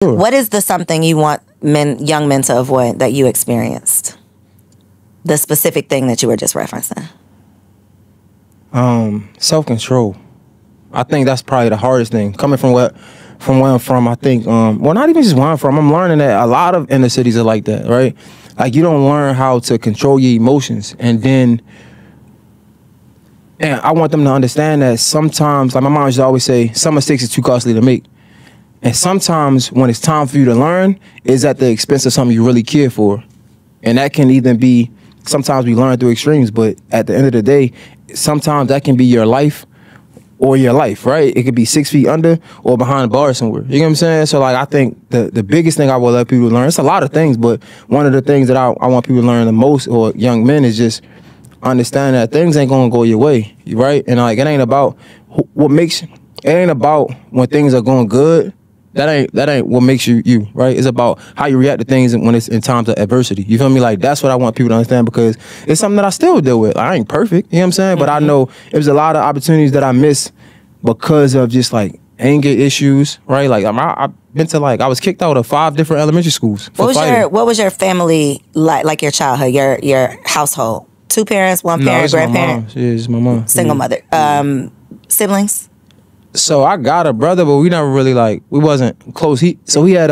What is the something you want young men to avoid that you experienced? The specific thing that you were just referencing. Self-control. I think that's probably the hardest thing. Coming from where I'm from, I think, well, not even just where I'm from, I'm learning that a lot of inner cities are like that, right? Like, you don't learn how to control your emotions. And I want them to understand that sometimes, like my mom used to always say, some mistakes are too costly to make. And sometimes when it's time for you to learn, it's at the expense of something you really care for. And that can either be, sometimes we learn through extremes, but at the end of the day, sometimes that can be your life or your life, right? It could be 6 feet under or behind a bar somewhere. You know what I'm saying? So, like, I think the biggest thing I will let people learn, it's a lot of things, but one of the things that I want people to learn the most, or young men, is just understand that things ain't gonna go your way, right? And, like, it ain't about when things are going good. That ain't what makes you, right? It's about how you react to things when it's in times of adversity. You feel me? Like, that's what I want people to understand, because it's something that I still deal with. I ain't perfect, you know what I'm saying? But I know it was a lot of opportunities that I missed because of just, like, anger issues, right? Like, I've been to, like, I was kicked out of 5 different elementary schools for fighting. What was your family like your childhood, your household? 2 parents, 1 parent, grandparent? Yeah, it's my mom. Single mother. Siblings? So I got a brother, but we never really, like, we wasn't close. He had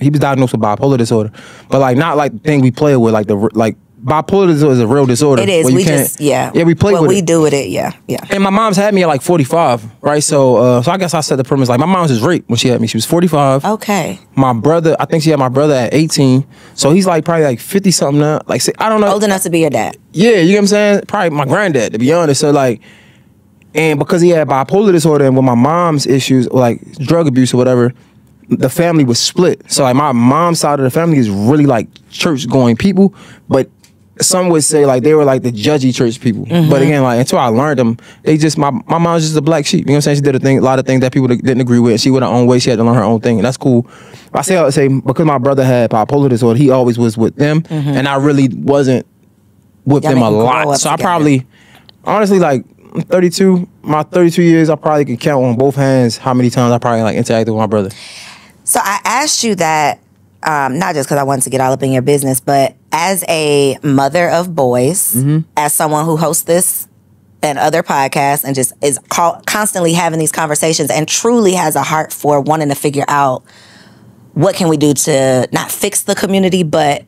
he was diagnosed with bipolar disorder, but, like, not like the thing we play with, like bipolar disorder is a real disorder. It is. We we play with it. What we do with it, yeah. And my mom's had me at like 45, right? So I guess I set the premise, like, my mom's was raped when she had me. She was 45. Okay. My brother, I think she had my brother at 18, so he's like probably like 50 something now. Like, I don't know. Old enough to be your dad. Yeah, you know what I'm saying? Probably my granddad, to be honest. So, like. And because he had bipolar disorder, and with my mom's issues, like drug abuse or whatever, the family was split. So, like, my mom's side of the family is really, like, church-going people, but some would say, like, they were, like, the judgy church people. But again, like, until I learned them, they just, my mom's just a black sheep. You know what I'm saying? She did a lot of things that people didn't agree with. She went her own way. She had to learn her own thing, and that's cool. I say because my brother had bipolar disorder, he always was with them, and I really wasn't with them a lot. So I probably, honestly, like, I'm 32. My 32 years, I probably can count on both hands how many times I probably, like, interacted with my brother. So I asked you that not just because I wanted to get all up in your business, but as a mother of boys, as someone who hosts this and other podcasts and just is constantly having these conversations and truly has a heart for wanting to figure out what can we do to not fix the community, but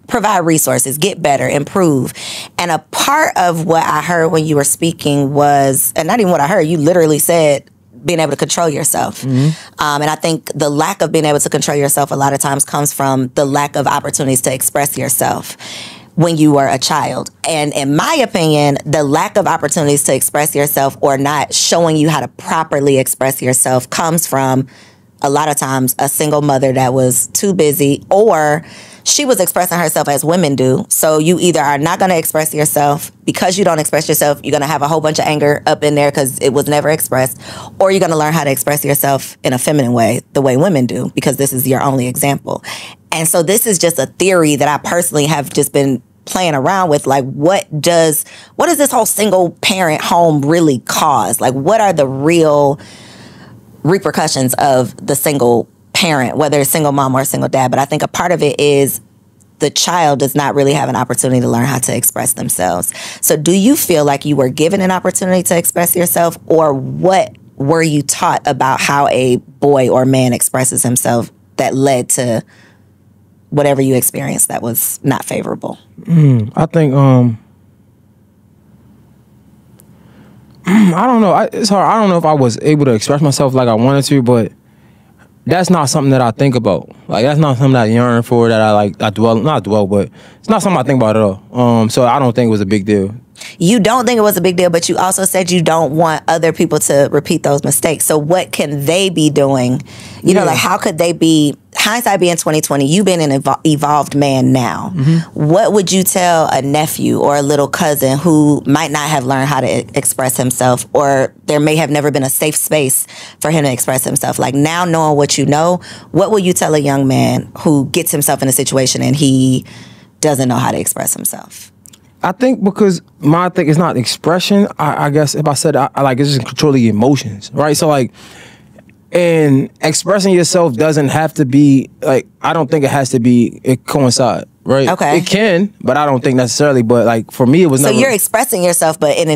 provide resources, get better, improve. And a part of what I heard when you were speaking was, and not even what I heard, you literally said being able to control yourself. And I think the lack of being able to control yourself a lot of times comes from the lack of opportunities to express yourself when you were a child. And in my opinion, the lack of opportunities to express yourself or not showing you how to properly express yourself comes from a lot of times a single mother that was too busy, or she was expressing herself as women do. So you either are not going to express yourself. Because you don't express yourself, you're going to have a whole bunch of anger up in there because it was never expressed. Or you're going to learn how to express yourself in a feminine way, the way women do, because this is your only example. And so this is just a theory that I personally have just been playing around with. Like, what does this whole single parent home really cause? Like, what are the real repercussions of the single parent, whether it's single mom or a single dad? But I think a part of it is the child does not really have an opportunity to learn how to express themselves. So do you feel like you were given an opportunity to express yourself, or what were you taught about how a boy or man expresses himself that led to whatever you experienced that was not favorable? I think, I don't know. It's hard. I don't know if I was able to express myself like I wanted to, but that's not something that I think about. Like, that's not something that I yearn for, that but it's not something I think about at all. So I don't think it was a big deal. You don't think it was a big deal, but you also said you don't want other people to repeat those mistakes. So what can they be doing? You know, like, how could they be, hindsight being 2020, you being an evolved man now, what would you tell a nephew or a little cousin who might not have learned how to express himself, or there may have never been a safe space for him to express himself? Like, now knowing what you know, what will you tell a young man who gets himself in a situation and he doesn't know how to express himself? I think because my thing is not expression. I guess if I said I like, it's just controlling emotions, right? So, like, And expressing yourself doesn't have to be like, I don't think it has to be, it coincide, right? Okay. It can, but I don't think necessarily. But like for me, it was So never. you're expressing yourself, but in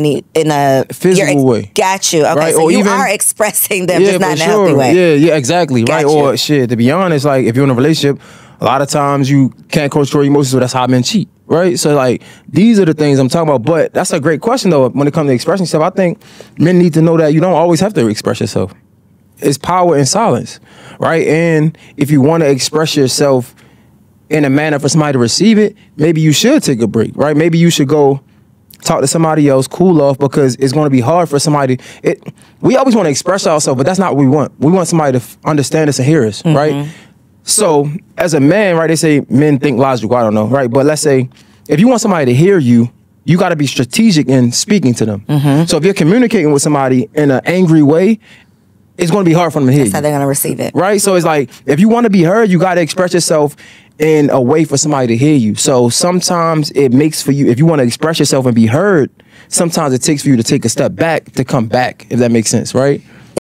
a Physical way. Got you. Okay, Right? so Or you even- are expressing them, just not for in a healthy way. Yeah, exactly. Got right. you. Or shit, to be honest, like if you're in a relationship, a lot of times you can't control your emotions, so that's how men cheat. Right. So like these are the things I'm talking about. But that's a great question though. When it comes to expressing yourself, I think men need to know that you don't always have to express yourself. It's power in silence. Right. And if you want to express yourself in a manner for somebody to receive it, maybe you should take a break. Right. Maybe you should go talk to somebody else, cool off, because it's going to be hard for somebody. We always want to express ourselves, but that's not what we want. We want somebody to understand us and hear us, right? So as a man, right, they say men think logical, I don't know, right? But let's say if you want somebody to hear you, you got to be strategic in speaking to them. So if you're communicating with somebody in an angry way, it's going to be hard for them to hear That's how you. they're gonna receive it. Right? So it's like, if you want to be heard, you got to express yourself in a way for somebody to hear you. So sometimes it makes for you, if you want to express yourself and be heard, sometimes it takes for you to take a step back to come back, if that makes sense, right?